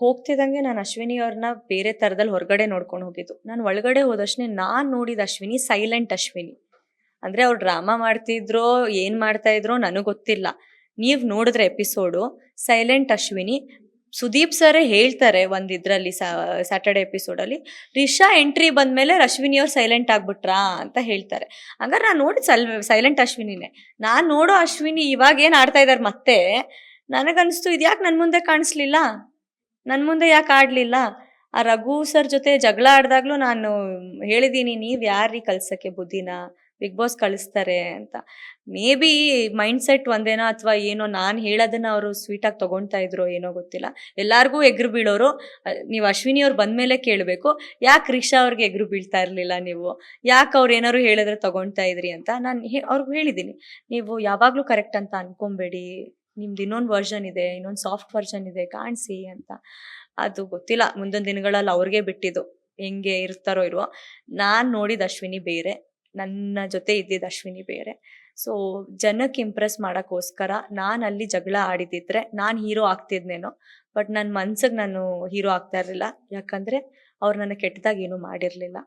ಹೋಗ್ತಿದ್ದಂಗೆ ನಾನು ಅಶ್ವಿನಿ ಅವ್ರನ್ನ ಬೇರೆ ಥರದಲ್ಲಿ ಹೊರಗಡೆ ನೋಡ್ಕೊಂಡು ಹೋಗಿದ್ದು. ನಾನು ಒಳಗಡೆ ಹೋದಷ್ಟೇ ನಾನು ನೋಡಿದ ಅಶ್ವಿನಿ ಸೈಲೆಂಟ್ ಅಶ್ವಿನಿ. ಅಂದ್ರೆ ಅವ್ರು ಡ್ರಾಮಾ ಮಾಡ್ತಿದ್ರೋ ಏನ್ ಮಾಡ್ತಾ ಇದ್ರೋ ನನಗೆ ಗೊತ್ತಿಲ್ಲ. ನೀವ್ ನೋಡಿದ್ರೆ ಎಪಿಸೋಡು ಸೈಲೆಂಟ್ ಅಶ್ವಿನಿ. ಸುದೀಪ್ ಸರೇ ಹೇಳ್ತಾರೆ ಒಂದ್ ಇದ್ರಲ್ಲಿ ಸ್ಯಾಟರ್ಡೆ ಎಪಿಸೋಡಲ್ಲಿ, ರಿಷಾ ಎಂಟ್ರಿ ಬಂದ್ಮೇಲೆ ಅಶ್ವಿನಿ ಅವ್ರು ಸೈಲೆಂಟ್ ಆಗ್ಬಿಟ್ರಾ ಅಂತ ಹೇಳ್ತಾರೆ. ಹಂಗಾರೆ ನಾನು ನೋಡಿ ಸೈಲೆಂಟ್ ಅಶ್ವಿನಿನೇ. ನಾನ್ ನೋಡೋ ಅಶ್ವಿನಿ ಇವಾಗ ಏನ್ ಆಡ್ತಾ ಇದಾರೆ ಮತ್ತೆ, ನನಗನ್ಸ್ತು ಇದ್ಯಾಕೆ ನನ್ ಮುಂದೆ ಕಾಣಿಸ್ಲಿಲ್ಲ, ನನ್ ಮುಂದೆ ಯಾಕೆ ಆಡ್ಲಿಲ್ಲ. ಆ ರಘು ಸರ್ ಜೊತೆ ಜಗಳ ಆಡ್ದಾಗ್ಲೂ ನಾನು ಹೇಳಿದೀನಿ, ನೀವ್ ಯಾರೀ ಕಲ್ಸಕ್ಕೆ ಬುದ್ಧಿನ, ಬಿಗ್ ಬಾಸ್ ಕಳಿಸ್ತಾರೆ ಅಂತ. ಮೇ ಬಿ ಮೈಂಡ್ ಸೆಟ್ ಒಂದೇನೋ ಅಥವಾ ಏನೋ, ನಾನು ಹೇಳೋದನ್ನ ಅವರು ಸ್ವೀಟಾಗಿ ತಗೊಳ್ತಾ ಇದ್ರು ಏನೋ ಗೊತ್ತಿಲ್ಲ. ಎಲ್ಲಾರ್ಗೂ ಎಗ್ರು ಬೀಳೋರು ನೀವು ಅಶ್ವಿನಿ ಅವ್ರು ಬಂದ್ಮೇಲೆ ಕೇಳಬೇಕು, ಯಾಕೆ ರಿಷಾ ಅವ್ರಿಗೆ ಎಗ್ರು ಬೀಳ್ತಾ ಇರಲಿಲ್ಲ ನೀವು, ಯಾಕೆ ಅವ್ರು ಏನಾದ್ರು ಹೇಳಿದ್ರೆ ತಗೊಳ್ತಾ ಇದ್ರಿ ಅಂತ. ನಾನು ಅವ್ರಿಗೆ ಹೇಳಿದ್ದೀನಿ, ನೀವು ಯಾವಾಗಲೂ ಕರೆಕ್ಟ್ ಅಂತ ಅನ್ಕೊಂಬೇಡಿ, ನಿಮ್ದು ಇನ್ನೊಂದು ವರ್ಷನ್ ಇದೆ, ಇನ್ನೊಂದು ಸಾಫ್ಟ್ ವರ್ಷನ್ ಇದೆ, ಕಾಣಿಸಿ ಅಂತ. ಅದು ಗೊತ್ತಿಲ್ಲ, ಮುಂದಿನ ದಿನಗಳಲ್ಲಿ ಅವ್ರಿಗೆ ಬಿಟ್ಟಿದ್ದು, ಹೆಂಗೆ ಇರ್ತಾರೋ ಇಲ್ವೋ. ನಾನು ನೋಡಿದ ಅಶ್ವಿನಿ ಬೇರೆ, ನನ್ನ ಜೊತೆ ಇದ್ದಿದ್ದ ಅಶ್ವಿನಿ ಬೇರೆ. ಸೊ ಜನಕ್ಕೆ ಇಂಪ್ರೆಸ್ ಮಾಡೋಕ್ಕೋಸ್ಕರ ನಾನು ಅಲ್ಲಿ ಜಗಳ ಆಡಿದಿದ್ರೆ ನಾನು ಹೀರೋ ಆಗ್ತಿದ್ನೇನೋ. ಬಟ್ ನನ್ನ ಮನ್ಸಿಗೆ ನಾನು ಹೀರೋ ಆಗ್ತಾ ಇರಲಿಲ್ಲ, ಯಾಕಂದರೆ ಅವ್ರು ನನ್ನ ಕೆಟ್ಟದಾಗ ಏನೂ ಮಾಡಿರಲಿಲ್ಲ.